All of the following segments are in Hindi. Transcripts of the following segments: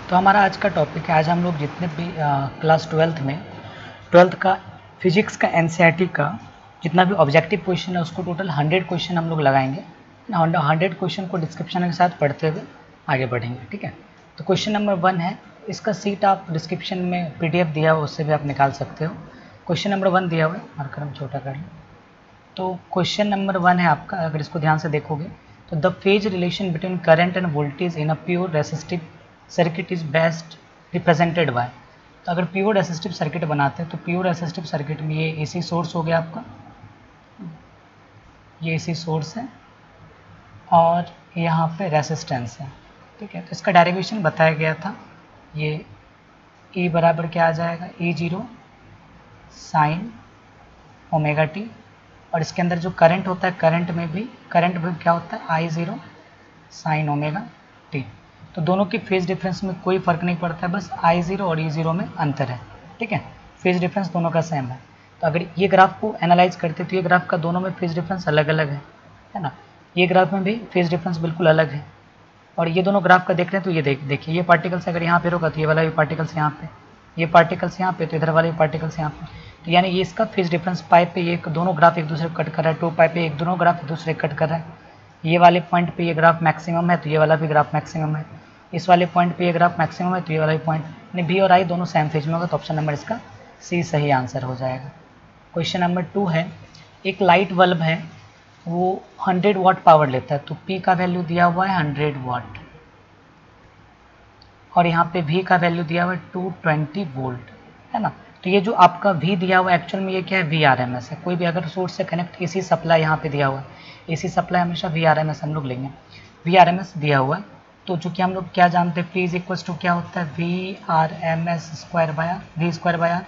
तो हमारा आज का टॉपिक है, आज हम लोग जितने भी क्लास 12th में 12th का फिजिक्स का एनसीईआरटी का जितना भी ऑब्जेक्टिव क्वेश्चन है उसको टोटल 100 क्वेश्चन हम लोग लगाएंगे। 100 क्वेश्चन को डिस्क्रिप्शन के साथ पढ़ते हुए आगे बढ़ेंगे। ठीक है, तो क्वेश्चन नंबर 1 है, इसका सीट आप डिस्क्रिप्शन में PDF दिया हुआ उससे भी आप निकाल सकते हो। क्वेश्चन नंबर 1 दिया हुआ है, मार्कर हम छोटा कर लें। तो क्वेश्चन नंबर 1 है आपका, अगर इसको ध्यान से देखोगे तो the phase relation between current end voltage in a pure resistive circuit is best represented by. तो अगर प्योर रेसिस्टिव सर्किट बनाते हैं तो प्योर रेसिस्टिव सर्किट में ये AC सोर्स हो गया आपका, ये AC सोर्स है और यहाँ पे रेसिस्टेंस है। ठीक है, तो इसका डेरिवेशन बताया गया था, ये E बराबर क्या आ जाएगा, E0 साइन ओमेगा टी, और इसके अंदर जो करंट होता है करंट में भी क्या होता है I0 साइन ओमेगा टी। तो दोनों की फेज डिफरेंस में कोई फ़र्क नहीं पड़ता है, बस I0 और E0 में अंतर है। ठीक है, फेज डिफरेंस दोनों का सेम है। तो अगर ये ग्राफ को एनालाइज करते तो ये ग्राफ का दोनों में फेज डिफरेंस अलग अलग है ना। ये ग्राफ में भी फेज डिफरेंस बिल्कुल अलग है। और ये दोनों ग्राफ का देख रहे हैं तो ये देखिए, ये पार्टिकल्स अगर यहाँ पे रोका तो ये वाला भी पार्टिकल्स यहाँ पे, ये पार्टिकल्स यहाँ पे तो इधर वाले पार्टिकल्स यहाँ पे। तो यानी ये इसका फेज डिफरेंस पाई पे ये दोनों ग्राफ एक दूसरे को कट कर रहा है, 2 पाई पे एक दोनों ग्राफ एक दूसरे को कट कर रहा है। ये वाले पॉइंट पे ये ग्राफ मैक्सिमम है तो ये वाला भी ग्राफ मैक्सिमम है, इस वाले पॉइंट पे ये ग्राफ मैक्सिमम है तो ये वाला भी पॉइंट, यानी V और I दोनों सेम फेज में होगा। तो ऑप्शन नंबर इसका C सही आंसर हो जाएगा। क्वेश्चन नंबर 2 है, एक लाइट बल्ब है वो 100 वाट पावर लेता है, तो P का वैल्यू दिया हुआ है 100 वाट और यहाँ पे V का वैल्यू दिया हुआ है 220 वोल्ट, है ना। तो ये जो आपका V दिया हुआ है एक्चुअल में ये क्या है, VRMS है। कोई भी अगर सोर्स से कनेक्ट AC सप्लाई यहाँ पे दिया हुआ है, AC सप्लाई हमेशा VRMS हम लोग लेंगे, VRMS दिया हुआ है। तो चूँकि हम लोग क्या जानते हैं, P इज इक्वल टू क्या होता है, VRMS square by R, V square by R.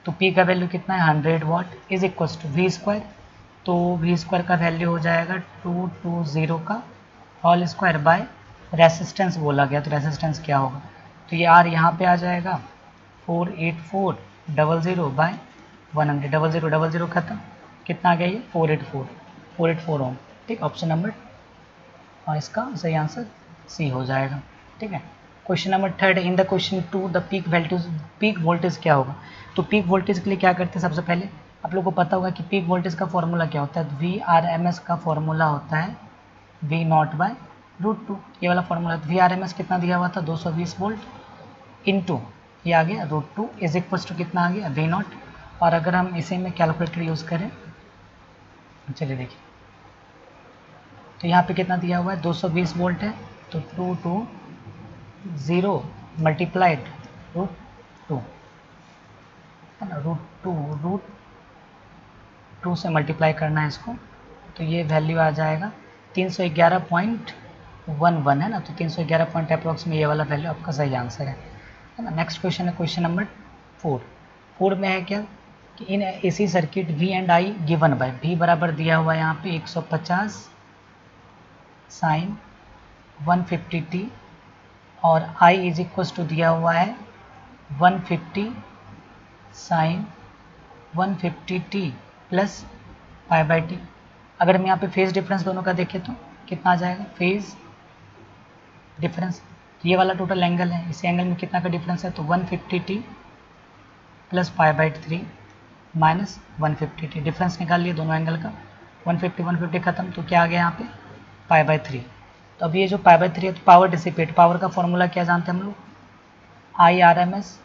तो P का वैल्यू कितना है 100 watt is equal to V square, तो V स्क्वायर का वैल्यू हो जाएगा 220 का होल स्क्वायर बाय रेसिस्टेंस बोला गया, तो रेसिस्टेंस क्या होगा, तो ये R यहाँ पे आ जाएगा 48400 बाय 100, 0000 खत्म, कितना आ गया ये 484 ओम। ठीक, ऑप्शन नंबर और इसका सही आंसर C हो जाएगा। ठीक है, question number 3, in the question 2 the peak voltage क्या होगा। तो पीक वोल्टेज के लिए क्या करते हैं, सबसे पहले आप लोग को पता होगा कि पीक वोल्टेज का फॉर्मूला क्या होता है, VRMS का फॉर्मूला होता है V0 बाय √2, ये वाला फॉर्मूला। VRMS कितना दिया हुआ था 220 वोल्ट इंटू ये आ गया √2 इज इक्वल टू कितना आ गया V0। और अगर हम इसे में कैलकुलेटर यूज़ करें, चलिए देखिए, तो यहाँ पे कितना दिया हुआ है 220 वोल्ट है, तो 220 मल्टीप्लाइड √2 है ना, √2 से मल्टीप्लाई करना है इसको, तो ये वैल्यू आ जाएगा 311.11 है ना। तो 311 पॉइंट अप्रॉक्स में ये वाला वैल्यू आपका सही आंसर है ना। नेक्स्ट क्वेश्चन है क्वेश्चन नंबर 4 में है क्या कि इन AC circuit V and I given by, V बराबर दिया हुआ है यहाँ पे 150 साइन 150t और I इज इक्वल टू दिया हुआ है 150 sine 150t plus pi by T. अगर हम यहाँ पे फेज डिफरेंस दोनों का देखें तो कितना आ जाएगा, फेज डिफरेंस ये वाला टोटल एंगल है, इस एंगल में कितना का डिफरेंस है, तो 150t plus pi by 3 minus 150t, difference निकाल लिए दोनों एंगल का, 150 खत्म, तो क्या आ गया यहाँ पे पाई बाई 3। तो अब ये जो पाई बाई 3 है तो पावर डिसिपेट, पावर का फॉर्मूला क्या जानते हैं हम लोग, IRMS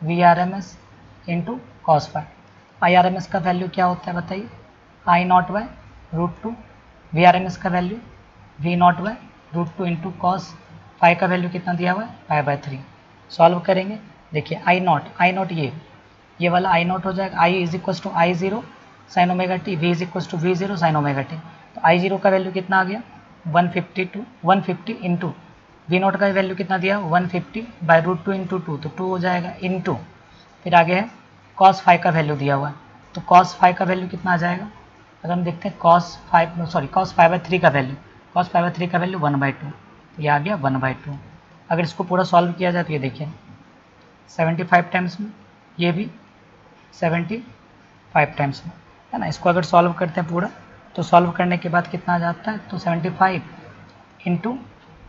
VRMS into cos phi. IRMS का वैल्यू क्या होता है बताइए, I0 बाय √2, VRMS का value V0 by √2 into cos phi का वैल्यू कितना दिया हुआ है पाई बाई 3। सॉल्व करेंगे, देखिए I0 ये वाला I0 हो जाएगा, I is equal to I0 sine omega T, V is equal to V0 sine omega T. तो I0 का वैल्यू कितना आ गया 150 इंटू V0 का वैल्यू कितना दिया 150 बाई √2 इंटू 2, तो 2 हो जाएगा इंटू, फिर आगे है कॉस फाई का वैल्यू दिया हुआ है, तो कॉस फाई का वैल्यू कितना आ जाएगा, अगर हम देखते हैं कॉस फाई बाई 3 का वैल्यू, कॉस फाई बाई 3 का वैल्यू 1/2, तो ये आ गया 1/2। अगर इसको पूरा सॉल्व किया जाए तो ये देखिए 75 टाइम्स में, ये भी 75 टाइम्स में, है ना। इसको अगर सॉल्व करते हैं पूरा तो सॉल्व करने के बाद कितना आ जाता है, तो 75 इंटू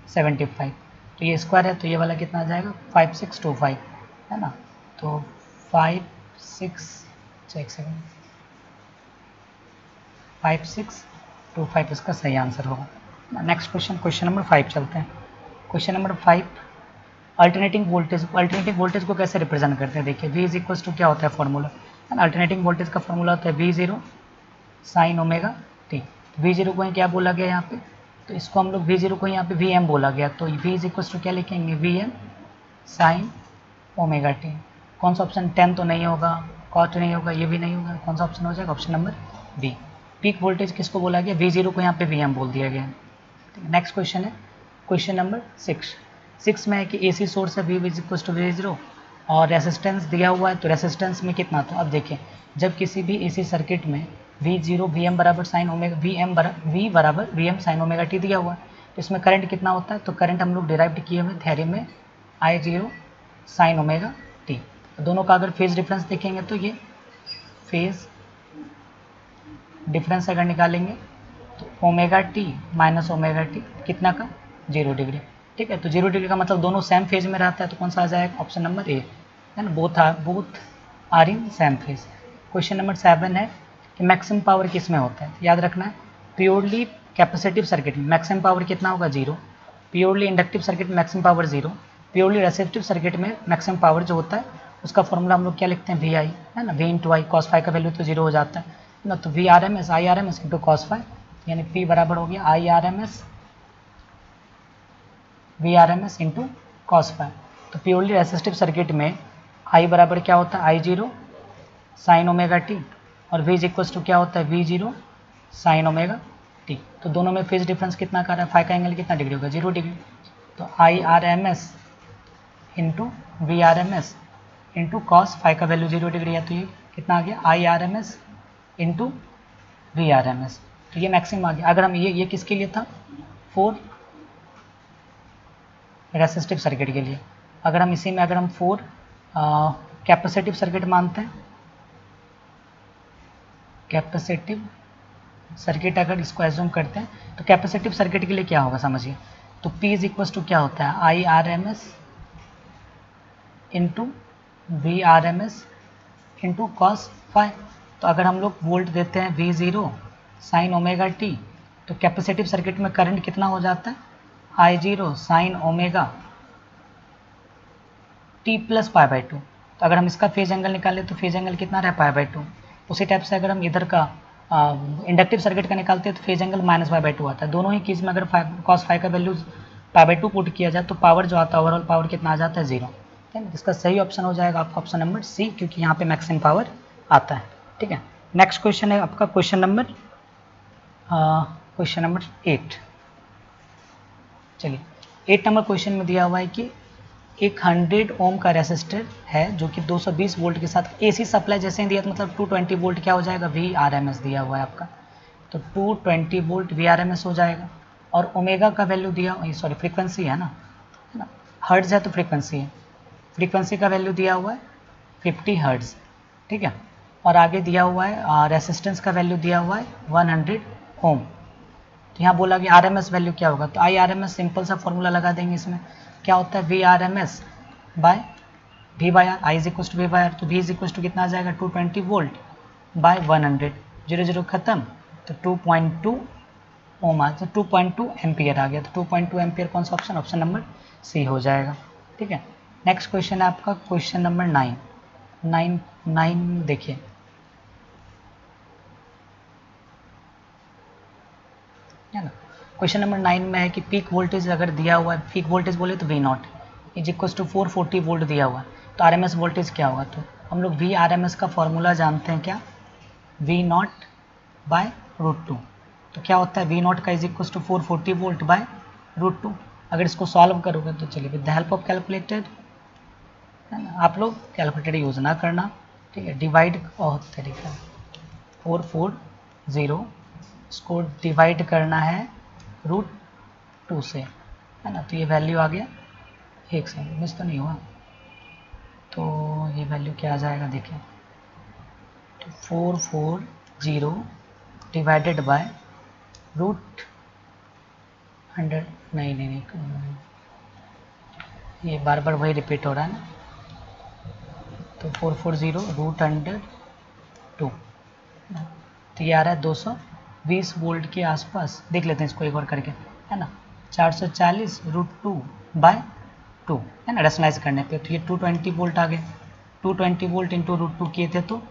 75, तो ये स्क्वायर है तो ये वाला कितना आ जाएगा 5625 है ना। तो 56 चेक सेकेंड 5625 इसका सही आंसर होगा। नेक्स्ट क्वेश्चन, क्वेश्चन नंबर 5 चलते हैं। क्वेश्चन नंबर 5, अल्टरनेटिंग वोल्टेज को कैसे रिप्रेजेंट करते हैं। देखिए V इज इक्वल्स टू क्या होता है फॉर्मूला है ना, अल्टरनेटिंग वोल्टेज का फॉर्मूला होता है V0 sine omega T. V0 को क्या बोला गया यहाँ पे, तो इसको हम लोग V0 को यहाँ पे Vm बोला गया, तो V इज इक्वल्स टू क्या लिखेंगे Vm साइन ओमेगा टी। कौन सा ऑप्शन 10 तो नहीं होगा, कॉट नहीं होगा, ये भी नहीं होगा, कौन सा ऑप्शन हो जाएगा, option number B. Peak voltage किसको बोला गया, V0 को यहाँ पे Vm बोल दिया गया। नेक्स्ट क्वेश्चन है क्वेश्चन नंबर 6 में है कि AC सोर्स है V is equals to V0 और रेसिस्टेंस दिया हुआ है, तो रेसिस्टेंस में कितना, तो अब देखिए जब किसी भी AC सर्किट में V0 Vm बराबर साइन ओमेगा V बराबर Vm साइन ओमेगा टी दिया हुआ है, तो इसमें करंट कितना होता है, तो करंट हम लोग डिराइव किए हुए थ्योरम में I0 साइन ओमेगा टी। दोनों का अगर फेज डिफरेंस देखेंगे तो ये फेज डिफरेंस अगर निकालेंगे तो omega T minus omega T कितना का 0 डिग्री, ठीक है। तो 0 डिग्री का मतलब दोनों सेम फेज में रहता है, तो कौन सा आ जाएगा, ऑप्शन नंबर ए है ना, both are in same phase. Question number 7 है कि मैक्सिमम पावर किस में होता है, याद रखना है प्योरली कैपेसिटिव सर्किट में मैक्सिमम पावर कितना होगा 0, प्योरली इंडक्टिव सर्किट में maximum power 0, purely resistive circuit में मैक्सिमम पावर जो होता है उसका फॉर्मूला हम लोग क्या लिखते हैं वी आई है ना, V into I, cos phi का वैल्यू तो 0 हो जाता है ना, तो V R M S I R M S into cos phi, यानी पी बराबर हो गया I R M S V R M S into cos phi. तो प्योरली रेसिस्टिव सर्किट में आई बराबर क्या होता है I0 साइन ओमेगा टी और V इज इक्वल्स टू क्या होता है V0 साइन ओमेगा टी। तो दोनों में फेज डिफरेंस कितना कर रहा है, फाई का एंगल कितना डिग्री होगा 0 डिग्री, तो I R M S into V R M S into cos phi का वैल्यू 0 डिग्री है, तो ये कितना आ गया I R M S into V R M S, तो ये मैक्सिमम आ गया। अगर हम ये किसके लिए था, फोर रेसिस्टिव सर्किट के लिए, अगर हम इसी में अगर हम 4 कैपेसिटिव सर्किट मानते हैं, कैपेसिटिव सर्किट अगर इसको एज्यूम करते हैं तो कैपेसिटिव सर्किट के लिए क्या होगा समझिए, तो P इज इक्वल्स टू क्या होता है I R M S into V R M S into cos phi. तो अगर हम लोग वोल्ट देते हैं V0 साइन ओमेगा टी, तो कैपेसिटिव सर्किट में करंट कितना हो जाता है I0 sine omega T plus pi by 2। तो अगर हम इसका फेज एंगल निकालें तो फेज एंगल कितना रहा पाई बाई 2। उसी टाइप से अगर हम इधर का इंडक्टिव सर्किट का निकालते हैं तो phase angle minus pi by 2 आता है। दोनों ही केस में अगर कॉस फाई का वैल्यू पाई बाई 2 पुट किया जाए तो पावर जो आता है ओवरऑल पावर कितना आ जाता है 0, ठीक है। इसका सही ऑप्शन हो जाएगा आपका ऑप्शन नंबर सी, क्योंकि यहाँ पे मैक्सिमम पावर आता है, ठीक है। नेक्स्ट क्वेश्चन है आपका क्वेश्चन नंबर 8। चलिए 8 नंबर क्वेश्चन में दिया हुआ है कि एक 100 ओम का रेसिस्टर है जो कि 220 वोल्ट के साथ एसी सप्लाई जैसे ही दिया, तो मतलब 220 वोल्ट क्या हो जाएगा वी आर एम एस दिया हुआ है आपका, तो 220 volt V R M S हो जाएगा। और ओमेगा का वैल्यू दिया, सॉरी फ्रीक्वेंसी है ना, हर्ट्ज है तो फ्रीक्वेंसी है, फ्रीक्वेंसी का वैल्यू दिया हुआ है 50 हर्ट्ज, ठीक है। और आगे दिया हुआ है रेसिस्टेंस का वैल्यू दिया हुआ है 100 ओम। तो यहाँ बोला कि आर एम एस वैल्यू क्या होगा, तो I R M S simple सा फॉर्मूला लगा देंगे, इसमें क्या होता है V R M S by V by R, I is equal to V by R, तो वी इज इक्वल टू कितना आ जाएगा 220 वोल्ट बाय 100, 0 खत्म, तो 2.2 ओम आ जाए, 2.2 एम्पियर आ गया, तो 2.2 एम्पियर कौन सा ऑप्शन, ऑप्शन नंबर सी हो जाएगा, ठीक है। नेक्स्ट क्वेश्चन है आपका क्वेश्चन नंबर 9 देखिए, है ना। क्वेश्चन नंबर 9 में है कि पीक वोल्टेज अगर दिया हुआ है, पीक वोल्टेज बोले तो V0 is equal to 440 volt दिया हुआ है, तो RMS वोल्टेज क्या होगा, तो हम लोग VRMS का फॉर्मूला जानते हैं क्या, V0 बाय √2। तो क्या होता है V0 का is equal to 440 volt by √2। अगर इसको सॉल्व करोगे तो चलिए with the help of calculator, है ना, आप लोग कैलकुलेटर यूज़ ना करना, ठीक है। डिवाइड तरीका 440 इसको डिवाइड करना है √2 से, है ना, तो ये वैल्यू आ गया, एक सेकंड मिस तो नहीं हुआ, तो ये वैल्यू क्या आ जाएगा देखिए, तो 440 डिवाइडेड बाय √100 नहीं ये बार बार वही रिपीट हो रहा है ना, तो 440√100 तो ये आ रहा है 220 वोल्ट के आसपास। देख लेते हैं इसको एक बार करके, है ना। 440√2/2 है ना, रेशनलाइज करने पे तो ये 220 वोल्ट आ गए। 220 वोल्ट इंटू √2 किए थे तो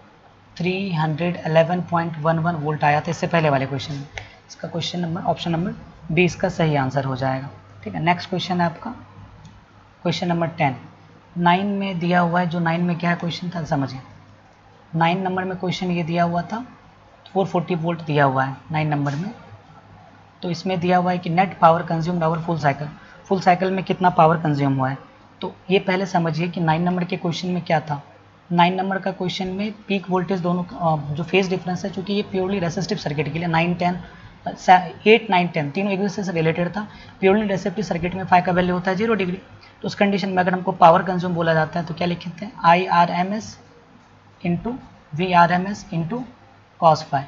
311.11 वोल्ट आया था इससे पहले वाले क्वेश्चन में। इसका question number option number B इसका सही आंसर हो जाएगा। ठीक है, नेक्स्ट क्वेश्चन है आपका क्वेश्चन नंबर 10। 9 में दिया हुआ है, जो 9 में क्या है क्वेश्चन था समझिए। 9 नंबर में क्वेश्चन ये दिया हुआ था 440 वोल्ट दिया हुआ है 9 नंबर में। तो इसमें दिया हुआ है कि net power consumed over full cycle में कितना पावर कंज्यूम हुआ है। तो ये पहले समझिए कि 9 नंबर के क्वेश्चन में क्या था। 9 नंबर का क्वेश्चन में पीक वोल्टेज दोनों जो फेज डिफरेंस है, चूँकि ये प्योरली रेसिस्टिव सर्किट के लिए 9, 10, 8, 9, 10 तीनों एक दूसरे से रिलेटेड था। प्योरली रेसिस्टिव सर्किट में फाई का वैल्यू होता है 0 डिग्री। तो उस कंडीशन में अगर हमको पावर कंज्यूम बोला जाता है तो क्या लिखते हैं, IRMS into VRMS into cos phi.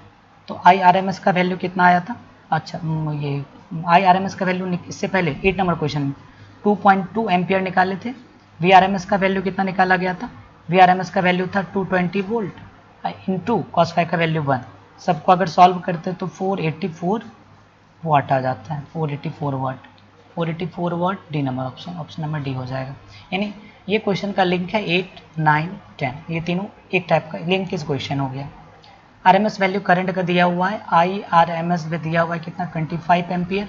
तो IRMS का वैल्यू कितना आया था, अच्छा ये IRMS का वैल्यू इससे पहले 8 नंबर क्वेश्चन में 2.2 एम्पियर निकाले थे। VRMS का वैल्यू कितना निकाला गया था, VRMS का वैल्यू था 220 वोल्ट इंटू कॉस फाई का वैल्यू 1। सबको अगर सॉल्व करते तो 484 वाट आ जाता है, 484 watt, 484 watt D number option number D हो जाएगा। यानी ये क्वेश्चन का लिंक है 8, 9, 10, ये तीनों एक टाइप का लिंक इस क्वेश्चन हो गया। RMS वैल्यू करंट का दिया हुआ है, IRMS में दिया हुआ है कितना 25 एम्पियर।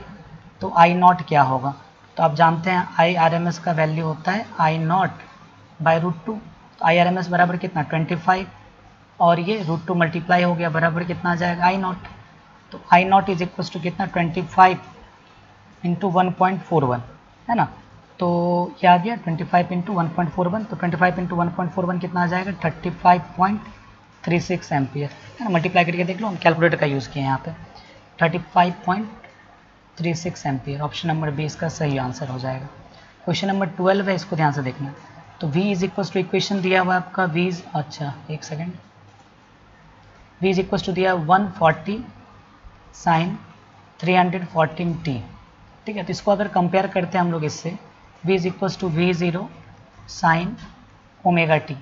तो I0 क्या होगा, तो आप जानते हैं IRMS का वैल्यू होता है I0/√2। तो IRMS बराबर कितना 25 और ये √2 मल्टीप्लाई हो गया बराबर कितना आ जाएगा I0। तो I0 इज इक्वल टू कितना 25 इंटू 1.41 है ना। तो ये आ गया 25 इंटू 1.41। तो 25 इंटू 1.41 कितना आ जाएगा 35.36 एम्पियर है ना। मल्टीप्लाई करके देख लो, हम कैलकुलेटर का यूज़ किए यहाँ पे। 35.36 एम्पियर, ऑप्शन नंबर बी इसका सही आंसर हो जाएगा। क्वेश्चन नंबर 12 है, इसको ध्यान से देखना। तो V is equal to equation दिया हुआ है आपका V, अच्छा एक second, V is equal to दिया 140 साइन 314t। ठीक है, तो इसको अगर कंपेयर करते हैं हम लोग इससे, V is equal to V0 sine omega T.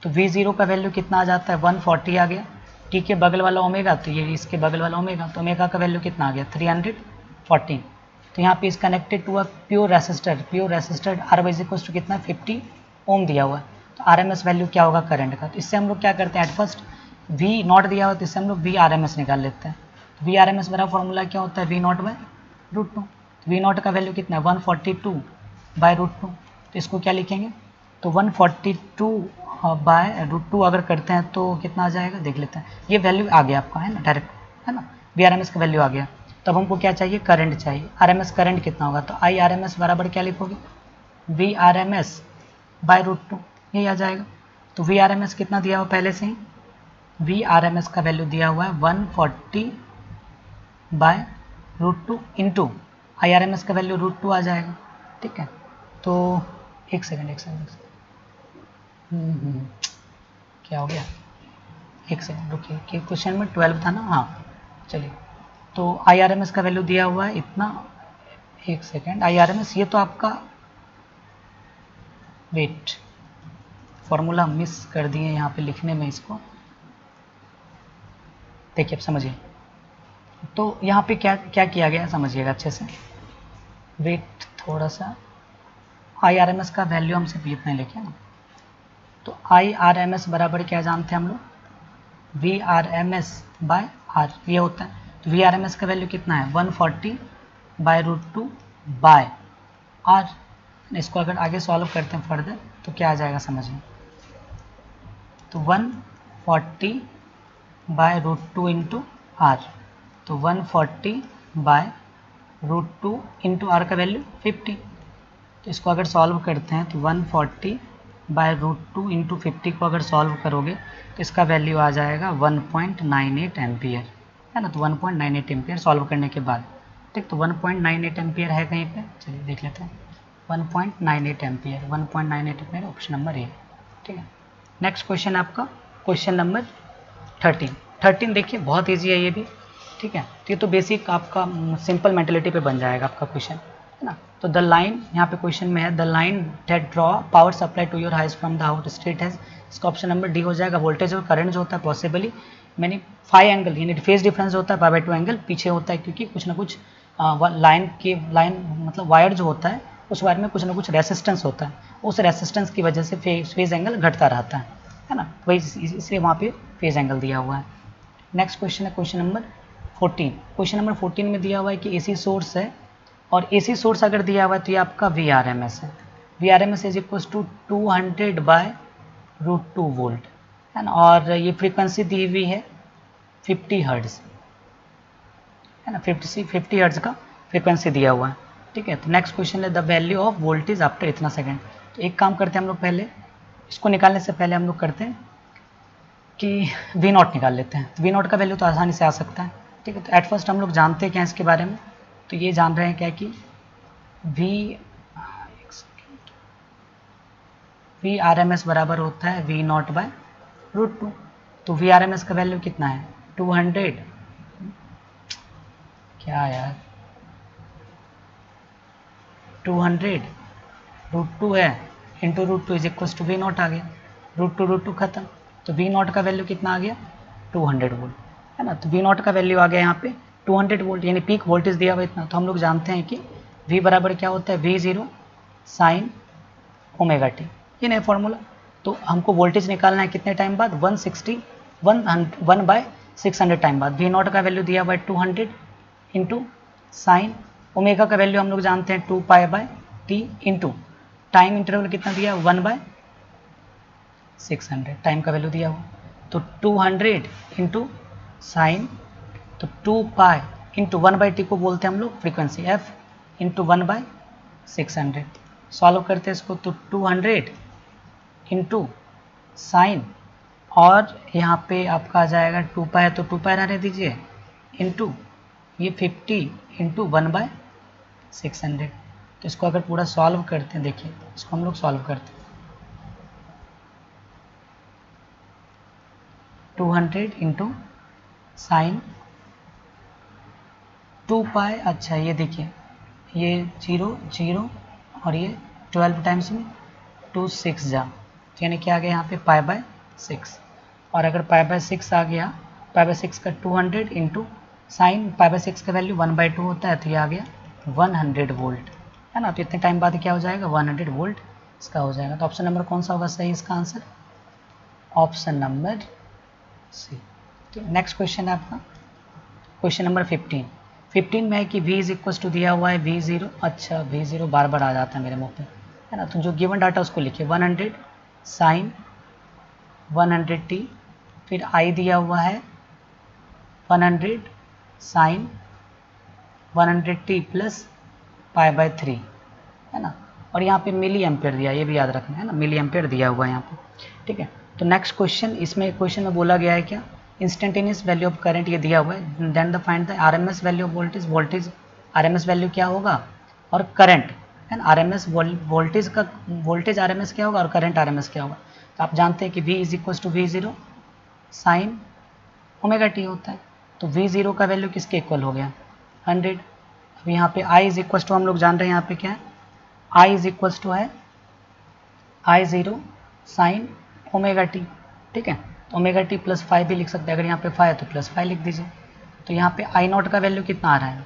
तो V0 का वैल्यू कितना आ जाता है 140 आ गया, टी के बगल वाला ओमेगा, तो ये इसके बगल वाला ओमेगा, तो ओमेगा का वैल्यू कितना आ गया 314। तो यहाँ पे इस connected to a pure resistor R वाइज इक्वल टू कितना 50 ओम दिया हुआ है। तो RMS वैल्यू क्या होगा करंट का। तो इससे हम लोग क्या करते हैं, एट फर्स्ट V0 दिया हुआ, तो इससे हम लोग VRMS निकाल लेते हैं। तो VRMS बड़ा फॉर्मूला क्या होता है V0/√2। तो V0 का वैल्यू कितना है 142/√2। तो इसको क्या लिखेंगे, तो 142/√2 अगर करते हैं तो कितना आ जाएगा देख लेते हैं। ये वैल्यू आ गया आपका है ना डायरेक्ट, है ना, VRMS का वैल्यू आ गया। तब हमको क्या चाहिए, करंट चाहिए। RMS करंट कितना होगा, तो IRMS बराबर क्या लिखोगे VRMS/√2, यही आ जाएगा। तो VRMS कितना दिया हुआ पहले से ही, VRMS का वैल्यू दिया हुआ है 140/√2 इंटू IRMS का वैल्यू √2 आ जाएगा। ठीक है, तो एक सेकेंड क्या हो गया, एक सेकेंड रुकिए, कि क्वेश्चन में 12 था ना, हाँ चलिए। तो IRMS का वैल्यू दिया हुआ है इतना, एक सेकेंड, IRMS ये तो आपका, वेट, फॉर्मूला मिस कर दिए यहाँ पे लिखने में इसको, देखिए अब समझिए। तो यहाँ पे क्या क्या किया गया है समझिएगा अच्छे से, वेट थोड़ा सा। IRMS का वैल्यू हम सिर्फ इतना लेके ना, तो IRMS बराबर क्या जानते हैं हम लोग VRMS/R, ये होता है। तो VRMS का वैल्यू कितना है 140/√2/R। इसको अगर आगे सॉल्व करते हैं फर्दर तो क्या आ जाएगा समझिए, तो 140/√2 इंटू R, तो 140/√2 इंटू R का वैल्यू 50। तो इसको अगर सॉल्व करते हैं तो 140/√2 इंटू 50 को अगर सॉल्व करोगे तो इसका वैल्यू आ जाएगा 1.98 एम्पियर, है ना। तो 1.98 एम्पियर सॉल्व करने के बाद, ठीक, तो 1.98 एम्पियर है कहीं पे, चलिए देख लेते हैं। 1.98 ampere, 1.98 ampere, option number A. ठीक है, नेक्स्ट क्वेश्चन आपका क्वेश्चन नंबर 13 देखिए, बहुत ईजी है ये भी। ठीक है, तो ये तो बेसिक आपका सिंपल मेंटेलिटी पे बन जाएगा आपका क्वेश्चन, है ना। तो द लाइन यहाँ पे क्वेश्चन में है the line that draw power supply to your house from the out state है, इसका ऑप्शन नंबर डी हो जाएगा। वोल्टेज और करंट जो होता है पॉसिबली मैंने 5 एंगल यानी फेज डिफरेंस होता है पाई 2 एंगल पीछे होता है, क्योंकि कुछ ना कुछ लाइन मतलब वायर जो होता है उस वायर में कुछ ना कुछ रेसिस्टेंस होता है, उस रेसिस्टेंस की वजह से फेज एंगल घटता रहता है ना, वही इसलिए वहाँ पे फेज एंगल दिया हुआ है। नेक्स्ट क्वेश्चन है क्वेश्चन नंबर 14। क्वेश्चन नंबर 14 में दिया हुआ है कि एसी सोर्स है और एसी सोर्स अगर दिया हुआ है तो ये आपका VRMS है। VRMS is equal to 200/√2 volt है ना, और ये फ्रीक्वेंसी दी हुई है 50 हर्ट्ज है ना, 50 हर्ट्ज का फ्रीक्वेंसी दिया हुआ है। ठीक है, तो नेक्स्ट क्वेश्चन है the value of voltage after इतना सेकेंड। तो एक काम करते हैं हम लोग, पहले इसको निकालने से पहले हम लोग करते हैं कि V0 निकाल लेते हैं। तो V0 का वैल्यू तो आसानी से आ सकता है। ठीक है, तो एट फर्स्ट हम लोग जानते हैं क्या इसके बारे में, तो ये जान रहे हैं क्या कि VRMS बराबर होता है V0/√2। तो VRMS का वैल्यू कितना है 200, क्या यार 200/√2 है into √2 is equal to V0 आ गया, √2 खत्म। तो V0 का वैल्यू कितना आ गया 200 वोल्ट है ना। तो V0 का वैल्यू आ गया यहाँ पे 200 वोल्ट, यानी पीक वोल्टेज दिया हुआ इतना। तो हम लोग जानते हैं कि V बराबर क्या होता है V0 sin ω t, ये नहीं फॉर्मूला। तो हमको वोल्टेज निकालना है कितने टाइम बाद 1/600 टाइम बाद। V0 का वैल्यू दिया हुआ है 200 इंटू साइन ओमेगा का वैल्यू हम लोग जानते हैं 2π/t इंटू टाइम इंटरवल कितना दिया 1/600 टाइम का वैल्यू दिया हुआ। तो 200 इंटू साइन, तो 2π इंटू 1/t को बोलते हैं हम लोग फ्रीक्वेंसी f इंटू 1/600। सॉल्व करते हैं इसको, तो 200 इंटू साइन और यहाँ पे आपका आ जाएगा 2π है तो 2π रहने दीजिए इंटू ये 50 इंटू 1/600। तो इसको अगर पूरा सॉल्व करते हैं, देखिए इसको हम लोग सॉल्व करते हैं 200 इंटू साइन 2π, अच्छा ये देखिए ये 0 0 और ये 12 टाइम्स में 2 6 जा, यानी क्या आ गया यहाँ पे π/6। और अगर π/6 आ गया, π/6 का 200 इंटू साइन π/6 का वैल्यू 1/2 होता है, तो ये आ गया 100 वोल्ट है ना। तो इतने टाइम बाद क्या हो जाएगा 100 वोल्ट इसका हो जाएगा। तो ऑप्शन नंबर कौन सा होगा सही इसका आंसर, ऑप्शन नंबर सी। तो नेक्स्ट क्वेश्चन है आपका क्वेश्चन नंबर 15 में है कि V इज इक्वल टू दिया हुआ है V0, अच्छा V0 बार बार आ जाता है मेरे मुंह पे है ना। तो जो गिवन डाटा उसको लिखिए 100 साइन 100t, फिर I दिया हुआ है 100 साइन 100t प्लस π/3 है ना। और यहाँ पे मिली एम्पेयर दिया, ये भी याद रखना है ना, मिली एम्पेयर दिया हुआ है यहाँ पे। ठीक है, तो नेक्स्ट क्वेश्चन, इसमें क्वेश्चन में बोला गया है क्या इंस्टेंटेनियस वैल्यू ऑफ करंट ये दिया हुआ है, then the find the RMS value of voltage RMS value क्या होगा और करंट है ना, आरएमएस वोल्टेज आरएमएस क्या होगा और करंट आरएमएस क्या होगा। तो आप जानते हैं कि V is equal to V0 sine ω/t होता है। तो V0 का वैल्यू किसके इक्वल हो गया 100। अब यहाँ पे I इज इक्वल टू हम लोग जान रहे हैं यहाँ पे क्या है I इज इक्वल टू है I0 साइन ω/t। ठीक है, तो ω/t प्लस 5 भी लिख सकते हैं, अगर यहाँ पे 5 है तो प्लस 5 लिख दीजिए। तो यहाँ पे I0 का वैल्यू कितना आ रहा है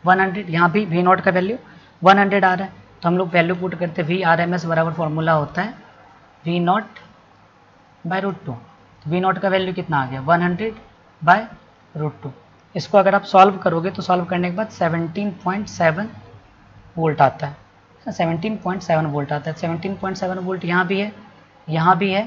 100, यहाँ भी V0 का वैल्यू 100 आ रहा है। तो हम लोग वैल्यू पुट करते हैं VRMS बराबर फॉर्मूला होता है V0/√2। तो V0 का वैल्यू कितना आ गया 100/√2। इसको अगर आप सॉल्व करोगे तो सॉल्व करने के बाद 17.7 वोल्ट आता है, 17.7 वोल्ट आता है। 17.7 वोल्ट यहाँ भी है, यहाँ भी है।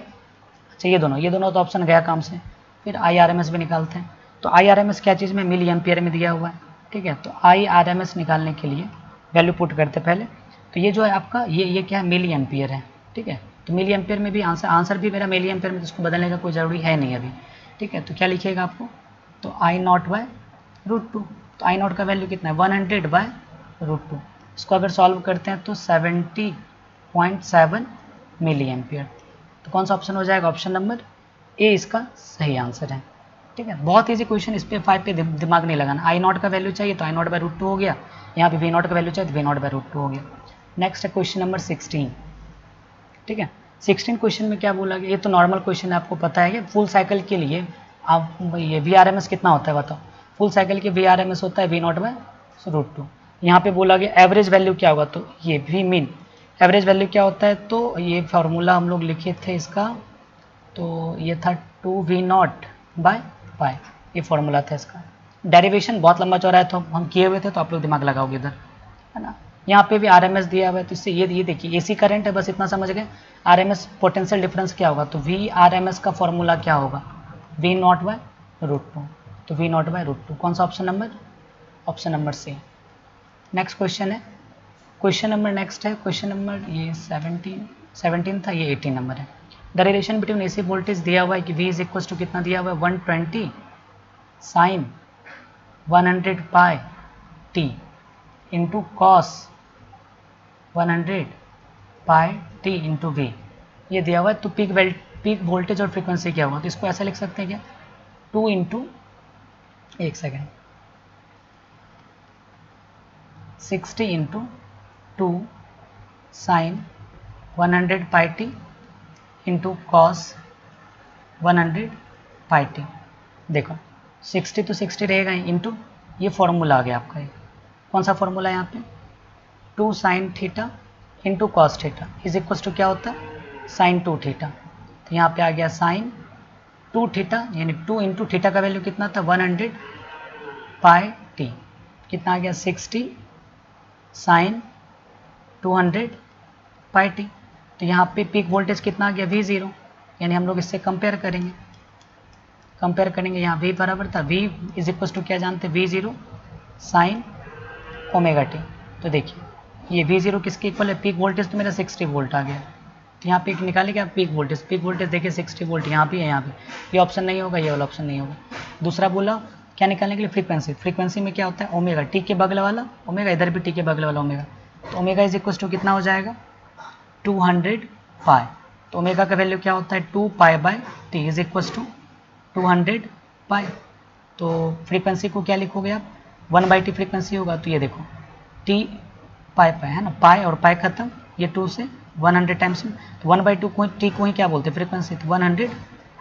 अच्छा ये दोनों तो ऑप्शन गया काम से। फिर IRMS भी निकालते हैं। तो IRMS क्या चीज़ में मिली एम्पियर में दिया हुआ है। ठीक है, तो IRMS निकालने के लिए वैल्यू पुट करते पहले। तो ये जो है आपका ये क्या है मिली एम्पियर है। ठीक है, तो मिली एम्पियर में भी आंसर भी मेरा मिली एम्पियर में, तो उसको बदलने का कोई ज़रूरी है नहीं अभी। ठीक है, तो क्या लिखिएगा आपको, तो I0/√2। तो I0 का वैल्यू कितना है 100/√2। इसको अगर सॉल्व करते हैं तो 70.7 मिली एम्पियर। तो कौन सा ऑप्शन हो जाएगा, ऑप्शन नंबर ए इसका सही आंसर है। ठीक है, बहुत ईजी क्वेश्चन, इस पे 5 पे दिमाग नहीं लगाना। आई नॉट का वैल्यू चाहिए तो आई नॉट बाय रूट 2 हो गया, यहाँ पे वी नॉट का वैल्यू चाहिए तो वी नॉट बाय रूट 2 हो गया। नेक्स्ट है क्वेश्चन नंबर 16। ठीक है, 16 क्वेश्चन में क्या बोला गया, ये तो नॉर्मल क्वेश्चन है, आपको पता है कि फुल साइकिल के लिए आप ये वी आर एम एस कितना होता है बताओ। फुल साइकिल के वी आर एम एस होता है वी नॉट बाय रूट 2। यहाँ पे बोला गया एवरेज वैल्यू क्या होगा, तो ये वी मीन एवरेज वैल्यू क्या होता है, तो ये फार्मूला हम लोग लिखे थे इसका, तो ये था 2v0 बाय पाई, ये फॉर्मूला था इसका। डेरिवेशन बहुत लंबा चौड़ा है तो हम किए हुए थे, तो आप लोग दिमाग लगाओगे इधर, है ना। यहाँ पे भी आरएमएस दिया हुआ है, तो इससे ये देखिए एसी करंट है, बस इतना समझ गए। आरएमएस पोटेंशियल डिफरेंस क्या होगा, तो वी आरएमएस का फॉर्मूला क्या होगा, वी नॉट बाय रूट 2, तो वी नॉट बाय रूट 2। कौन सा option number, option number C. Next question है, क्वेश्चन नंबर नेक्स्ट है क्वेश्चन नंबर ये 17 था, ये 18 नंबर है। The relation between AC voltage दिया हुआ है कि V इज इक्वल टू कितना दिया हुआ है 120 sine 100 pi t into cos 100 pi t into V, ये दिया हुआ है। तो पीक वोल्टेज और फ्रीक्वेंसी क्या हुआ, तो इसको ऐसा लिख सकते हैं क्या, 2 into 1 second 60 into 2 sign 100 pi t into cos 100 pi T. देखो 60 तो 60 रहेगा ही, इंटू ये फॉर्मूला आ गया आपका, ये कौन सा फॉर्मूला है यहाँ पे, 2 sine theta into cos theta is equal to क्या होता है साइन 2 थीटा। तो यहाँ पे आ गया साइन 2 थीटा, यानी 2 इंटू थीटा का वैल्यू कितना था 100 पाई टी, कितना आ गया 60 साइन 200 पाई टी। तो यहाँ पे पीक वोल्टेज कितना आ गया V0, यानी हम लोग इससे कंपेयर करेंगे, यहाँ V बराबर था, V इज इक्वल टू क्या जानते हैं V0 साइन ओमेगा टी। तो देखिए ये V0 किसके इक्वल है, पीक वोल्टेज तो मेरा 60 वोल्ट आ गया, तो यहाँ पे निकालेंगे आप पीक वोल्टेज देखिए 60 वोल्ट यहाँ पे है, यहाँ पे ये ऑप्शन नहीं होगा, ये वाला ऑप्शन नहीं होगा। दूसरा बोला क्या निकालने के लिए, फ्रीक्वेंसी में क्या होता है ओमेगा, टी के बगल वाला ओमेगा, इधर भी टी के बगल वाला ओमेगा, तो ओमेगा इज इक्वल टू कितना हो जाएगा 200 पाई। तो ओमेगा का वैल्यू क्या होता है 2 pi by T is equal to 200 pi. तो फ्रीक्वेंसी को क्या लिखोगे आप 1 बाई टी फ्रीक्वेंसी होगा, तो ये देखो टी पाई है ना, पाई और पाई खत्म, ये 2 से 100 टाइम्स में, तो 1 बाई 2 को टी को ही क्या बोलते हैं फ्रीक्वेंसी, तो 100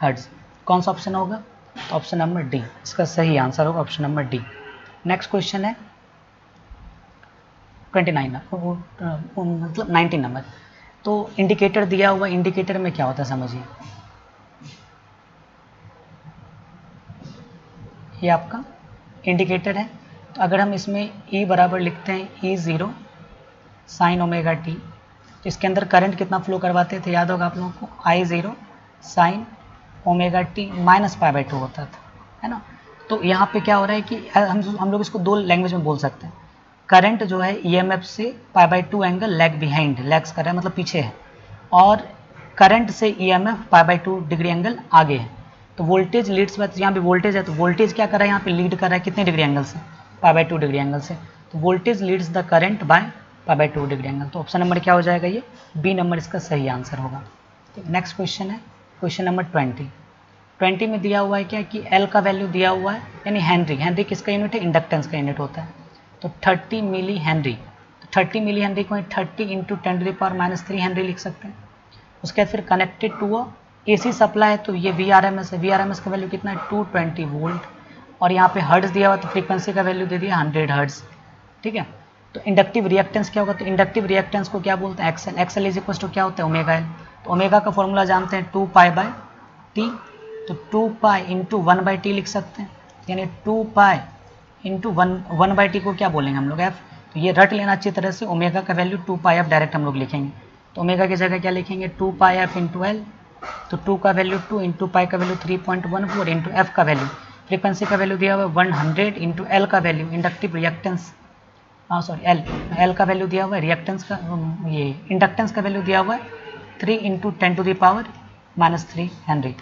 हर्ट्ज। कौन सा ऑप्शन होगा, तो ऑप्शन नंबर डी इसका सही आंसर होगा, option number D. Next question है 29 मतलब 19 नंबर। तो इंडिकेटर दिया हुआ, इंडिकेटर में क्या होता है समझिए, ये आपका इंडिकेटर है। तो अगर हम इसमें E बराबर लिखते हैं E0 साइन ओमेगा टी, तो इसके अंदर करंट कितना फ्लो करवाते थे, याद होगा आप लोगों को I0 sine omega T minus pi by 2 होता था, है ना। तो यहाँ पे क्या हो रहा है कि हम लोग इसको दो लैंग्वेज में बोल सकते हैं, करंट जो है EMF से pi by 2 angle lag behind, lags कर रहा है मतलब पीछे है, और करंट से EMF pi by 2 degree angle आगे है। तो वोल्टेज लीड्स, यहाँ पे वोल्टेज है, तो वोल्टेज क्या कर रहा है यहाँ पे लीड कर रहा है कितने डिग्री एंगल से, पाई बाई 2 डिग्री एंगल से। तो voltage leads the current by pi by 2 degree angle. तो ऑप्शन नंबर क्या हो जाएगा, ये बी नंबर इसका सही आंसर होगा। नेक्स्ट क्वेश्चन है क्वेश्चन नंबर 20 में दिया हुआ है क्या कि एल का वैल्यू दिया हुआ है, यानी हेनरी किसका यूनिट है, इंडक्टेंस का यूनिट होता है। तो 30 मिली हेनरी, तो 30 मिली हेनरी को 30 इंटू 10⁻³ हेनरी लिख सकते हैं। उसके बाद फिर कनेक्टेड टू AC सप्लाई है, तो ये VRMS है, VRMS का वैल्यू कितना है 220 वोल्ट, और यहाँ पे हर्ट्ज दिया हुआ, तो फ्रीक्वेंसी का वैल्यू दे दिया 100 हर्ट्ज, ठीक है। तो इंडक्टिव रिएक्टेंस क्या होगा, तो इंडक्टिव रिएक्टेंस को क्या बोलते हैं एक्सएल इज इक्वल टू क्या होता है ओमेगा एल। तो ओमेगा का फॉर्मूला जानते हैं 2 पाई बाय टी, तो 2 पाई इंटू 1 बाई टी लिख सकते हैं, यानी 2 पाई इंटू 1 बाई टी को क्या बोलेंगे हम लोग एफ। तो ये रट लेना अच्छी तरह से, ओमेगा का वैल्यू 2 पाई एफ डायरेक्ट हम लोग लिखेंगे। तो ओमेगा की जगह क्या लिखेंगे 2 पाई एफ इंटू एल, तो 2 का वैल्यू 2 इंटू पाई का वैल्यू 3.14 इंटू एफ का वैल्यू, फ्रीक्वेंसी का वैल्यू दिया हुआ है 100 इंटू एल का वैल्यू, इंडक्टिव रिएक्टेंस एल का वैल्यू दिया हुआ है, रिएक्टेंस का ये इंडक्टेंस का वैल्यू दिया हुआ है 3 into 10⁻³ Henry.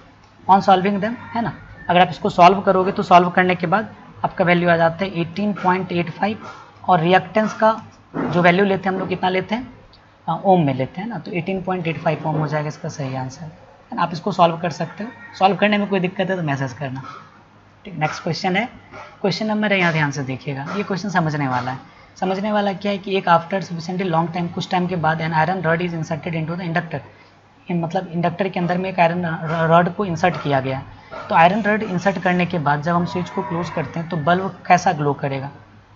On solving them, है ना, अगर आप इसको सॉल्व करोगे तो सॉल्व करने के बाद आपका वैल्यू आ जाता है 18.85, और रिएक्टेंस का जो वैल्यू लेते हैं हम लोग कितना लेते हैं ओम में लेते हैं ना, तो 18.85 ओम हो जाएगा इसका सही आंसर। आप इसको सॉल्व कर सकते हो, सॉल्व करने में कोई दिक्कत है तो मैसेज करना। नेक्स्ट क्वेश्चन है, क्वेश्चन नंबर है, यहाँ ध्यान से देखिएगा, ये क्वेश्चन समझने वाला है। समझने वाला क्या है कि एक आफ्टर सफिशिएंटली लॉन्ग टाइम, कुछ टाइम के बाद an iron rod is inserted into the inductor, मतलब इंडक्टर के अंदर में एक आयरन रॉड को इंसर्ट किया गया। तो आयरन रॉड इंसर्ट करने के बाद जब हम स्विच को क्लोज करते हैं तो बल्ब कैसा ग्लो करेगा?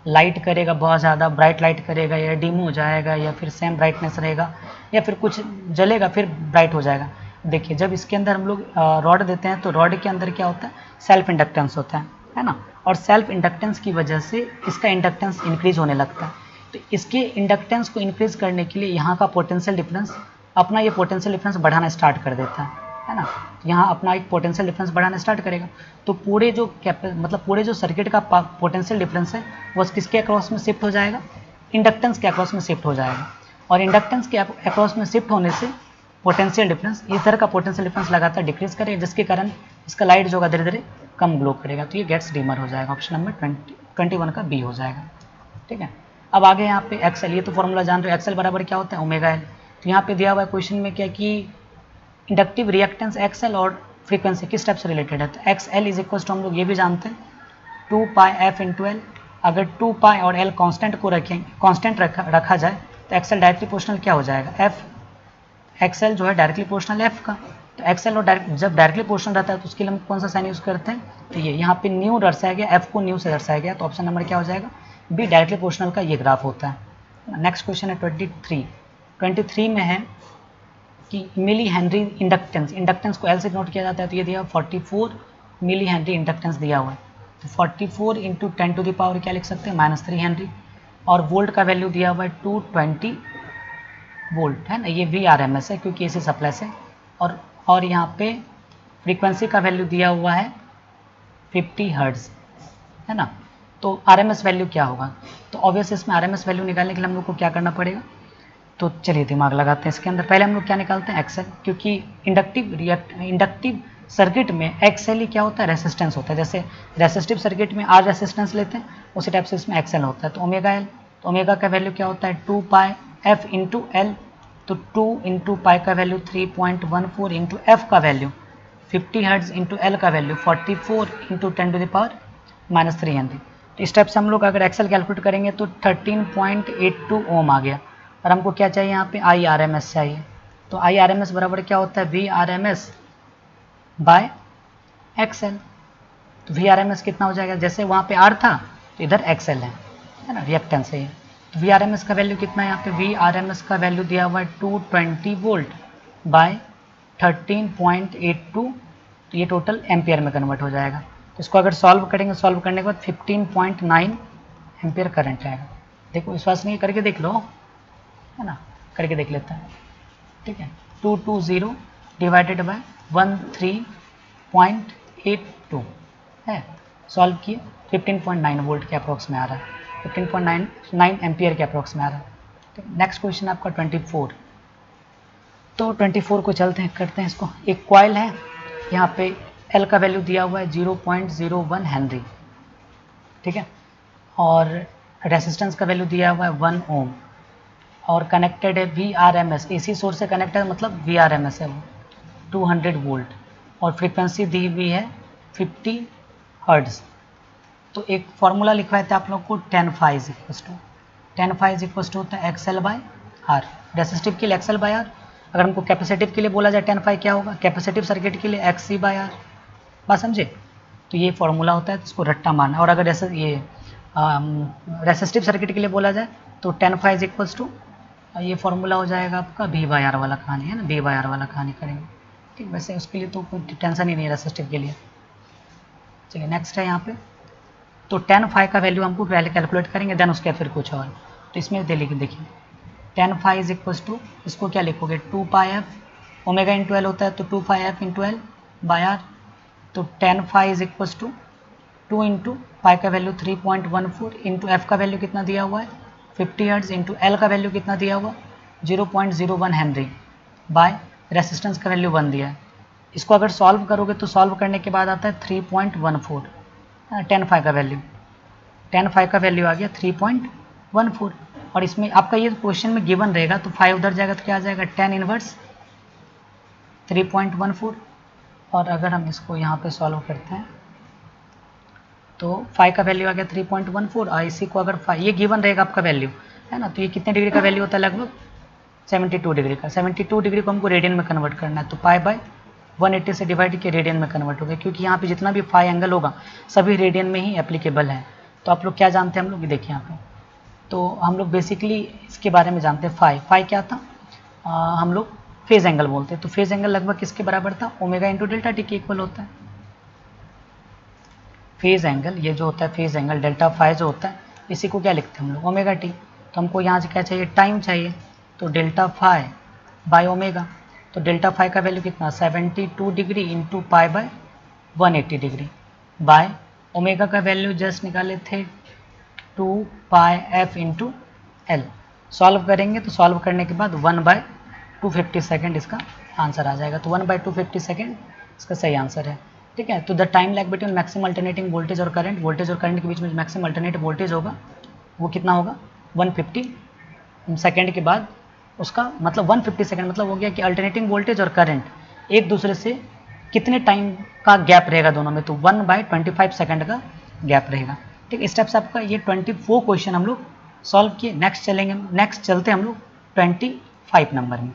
लाइट करेगा, बहुत ज़्यादा ब्राइट लाइट करेगा, या डिम हो जाएगा, या फिर सेम ब्राइटनेस रहेगा, या फिर कुछ जलेगा फिर ब्राइट हो जाएगा। देखिए जब इसके अंदर हम लोग रॉड देते हैं तो रॉड के अंदर क्या होता है? सेल्फ इंडक्टेंस होता है ना, और सेल्फ इंडक्टेंस की वजह से इसका इंडक्टेंस इंक्रीज होने लगता है। तो इसके इंडक्टेंस को इंक्रीज करने के लिए यहाँ का पोटेंशियल डिफरेंस अपना ये पोटेंशियल डिफरेंस बढ़ाना स्टार्ट कर देता है ना, यहाँ अपना एक पोटेंशियल डिफरेंस बढ़ाना स्टार्ट करेगा। तो पूरे जो मतलब पूरे जो सर्किट का पोटेंशियल डिफरेंस है वो किसके अक्रॉस में शिफ्ट हो जाएगा? इंडक्टेंस के अक्रॉस में शिफ्ट हो जाएगा, और इंडक्टेंस के अक्रॉस में शिफ्ट होने से पोटेंशियल डिफरेंस, इधर का पोटेंशियल डिफरेंस लगातार डिक्रीज करेगा, जिसके कारण इसका लाइट जो होगा धीरे धीरे कम ग्लो करेगा। तो ये गेट्स डिमर हो जाएगा, ऑप्शन नंबर 21 का बी हो जाएगा। ठीक है, अब आगे यहाँ पे एक्सएल, ये तो फॉर्मूला जान रहे हो, एक्सएल बराबर क्या होता है? Omega L. तो यहाँ पे दिया हुआ है क्वेश्चन में क्या कि इंडक्टिव रिएक्टेंस एक्सएल और फ्रीक्वेंसी किस टाइप से रिलेटेड है? तो एक्सएल इज इक्वल टू हम लोग ये भी जानते हैं 2 पाई एफ इंटू एल। अगर 2 पाई और एल कांस्टेंट को रखें, कांस्टेंट रखा जाए तो एक्सएल डायरेक्टली प्रोपोर्शनल क्या हो जाएगा? एफ। एक्सएल जो है डायरेक्टली प्रोपोर्शनल एफ का। तो एक्सएल और जब डायरेक्टली प्रोपोर्शनल रहता है तो उसके लिए हम कौन सा साइन यूज़ करते हैं? तो ये यहाँ पे न्यू दर्शाया गया, एफ को न्यू से दर्शाया गया, तो ऑप्शन नंबर क्या हो जाएगा? बी, डायरेक्टली प्रोपोर्शनल का ये ग्राफ होता है। नेक्स्ट क्वेश्चन है 23 में है कि मिली हेनरी इंडक्टेंस, इंडक्टेंस को एल से नोट किया जाता है, तो ये दिया 44 मिली हेनरी इंडक्टेंस दिया हुआ है। तो 44 इंटू 10 टू द पावर क्या लिख सकते हैं? -3 हेनरी। और वोल्ट का वैल्यू दिया हुआ है 220 वोल्ट, है ना, ये VRMS है क्योंकि एसी सप्लाई से। और यहाँ पे फ्रीक्वेंसी का वैल्यू दिया हुआ है 50 हर्ट्ज, है ना। तो RMS वैल्यू क्या होगा? तो ऑब्वियस इसमें RMS वैल्यू निकालने के लिए हम लोग को क्या करना पड़ेगा? तो चलिए दिमाग लगाते हैं इसके अंदर। पहले हम लोग क्या निकालते हैं? एक्सएल, क्योंकि इंडक्टिव सर्किट में एक्सएल ही क्या होता है? रेसिस्टेंस होता है। जैसे रेसिस्टिव सर्किट में R रेसिस्टेंस लेते हैं, उसी टाइप से इसमें एक्सएल होता है। तो ओमेगा एल, तो ओमेगा का वैल्यू क्या होता है? 2 पाई एफ इंटू एल। तो 2 इंटू पाई का वैल्यू 3.14 इंटू एफ का वैल्यू 50 हर्ट्ज इंटू एल का value 44 into 10 to the power -3 henry. तो इस टाइप से हम लोग अगर एक्सएल कैलकुलेट करेंगे तो 13.82 ओम आ गया। और हमको क्या चाहिए? यहाँ पे IRMS चाहिए। तो IRMS बराबर क्या होता है? VRMS by XL। तो VRMS कितना हो जाएगा? जैसे वहाँ पे R था तो इधर XL है ना, रिएक्टेंस है ये। तो VRMS का वैल्यू कितना है यहाँ पे? VRMS का वैल्यू दिया हुआ है 220 वोल्ट बाय 13.82, तो ये टोटल एम्पियर में कन्वर्ट हो जाएगा। तो इसको अगर सॉल्व करेंगे, सॉल्व करने के बाद 15.9 एम्पियर करंट आएगा। देखो विश्वास नहीं करके देख लो, है ना, करके देख लेते हैं। ठीक है, 220 डिवाइडेड बाय 13.82 है, सॉल्व किए 15.9 वोल्ट के अप्रॉक्स में आ रहा है, 15.9 एम्पियर के अप्रॉक्स में आ रहा है। ठीक, नेक्स्ट क्वेश्चन आपका 24। तो 24 को चलते हैं, करते हैं इसको। एक कॉइल है, यहाँ पे एल का वैल्यू दिया हुआ है 0.01 हेनरी, ठीक है, और रेसिस्टेंस का वैल्यू दिया हुआ है 1 ओम, और कनेक्टेड है VRMS, AC सोर्स से कनेक्टेड मतलब VRMS है वो 200 वोल्ट, और फ्रीक्वेंसी दी हुई है 50 हर्ट्ज। तो एक फार्मूला लिखवाए थे आप लोग को, 10 फाइज इक्वस टू होता है XL/R। रेसिस्टिव के लिए XL/R, अगर हमको कैपेसिटिव के लिए बोला जाए 10 फाइव क्या होगा? कैपेसिटिव सर्किट के लिए XC/R। बात समझे? तो ये फार्मूला होता है, इसको रट्टा मारना। और अगर जैसे ये रेसिस्टिव सर्किट के लिए बोला जाए तो 10 फाइज इक्वल्स टू, ये फार्मूला हो जाएगा आपका V/R वाला कहानी, है ना, V/R वाला कहानी करेंगे। ठीक, वैसे उसके लिए तो कोई टेंशन ही नहीं है रेसिस्टिव के लिए। चलिए नेक्स्ट है यहाँ पे, तो 10 फाइव का वैल्यू हमको पहले कैलकुलेट करेंगे, देन उसके फिर कुछ और। तो इसमें देखिए 10 फाइव इज इक्वल्स टू, इसको क्या लिखोगे? 2 pi F, omega into L होता है तो 2 pi F into L by R. तो 10 five is equals to 2 into pi का वैल्यू 3.14 इंटू एफ का वैल्यू कितना दिया हुआ है 50 हर्ट्ज इंटू एल का वैल्यू कितना दिया हुआ 0.01 हेनरी बाय रेसिस्टेंस का वैल्यू 1 दिया है। इसको अगर सॉल्व करोगे तो सॉल्व करने के बाद आता है 3.14, 10 फाइव का वैल्यू, 10 फाइव का वैल्यू आ गया 3.14। और इसमें आपका ये क्वेश्चन में गिवन रहेगा तो 5 उधर जाएगा तो क्या आ जाएगा 10 इनवर्स 3.14। और अगर हम इसको यहाँ पे सॉल्व करते हैं तो फाई का वैल्यू आ गया 3.14 और इसी को अगर फाई, ये गिवन रहेगा आपका वैल्यू है ना, तो ये कितने डिग्री का वैल्यू होता है, लगभग 72 डिग्री का। 72 डिग्री को हमको रेडियन में कन्वर्ट करना है, तो पाई बाय 180 से डिवाइड किया रेडियन में कन्वर्ट हो गया, क्योंकि यहाँ पे जितना भी फाई एंगल होगा सभी रेडियन में ही एप्लीकेबल है। तो आप लोग क्या जानते हैं, हम लोग देखिए यहाँ पे, तो हम लोग बेसिकली इसके बारे में जानते हैं। फाई क्या था, हम लोग फेज एंगल बोलते हैं। तो फेज एंगल लगभग किसके बराबर था, ओमेगा इंटू डेल्टा टी के इक्वल होता है। फेज एंगल ये जो होता है, फेज एंगल डेल्टा फाई जो होता है, इसी को क्या लिखते हैं हम लोग, ओमेगा टी। तो हमको यहाँ से क्या चाहिए, टाइम चाहिए, तो डेल्टा फाई बाय ओमेगा। तो डेल्टा फाई का वैल्यू कितना, 72 degree into pi by 180 degree by omega का वैल्यू जस्ट निकाले थे 2 pi F into L. Solve करेंगे तो सॉल्व करने के बाद 1/250 सेकेंड इसका आंसर आ जाएगा। तो 1/250 सेकेंड इसका सही आंसर है। ठीक है, तो the time lag between maximum alternating voltage और करंट, वोल्टेज और करंट के बीच में मैक्सिमम अल्टरनेटिव वोल्टेज होगा वो कितना होगा, 150 सेकेंड के बाद उसका मतलब 150 सेकेंड मतलब हो गया कि अल्टरनेटिंग वोल्टेज और करंट एक दूसरे से कितने टाइम का गैप रहेगा दोनों में, तो 1/25 सेकेंड का गैप रहेगा। ठीक, इस टाइप से आपका ये 24 क्वेश्चन हम लोग सॉल्व किए। नेक्स्ट चलते हैं हम लोग 25 नंबर में।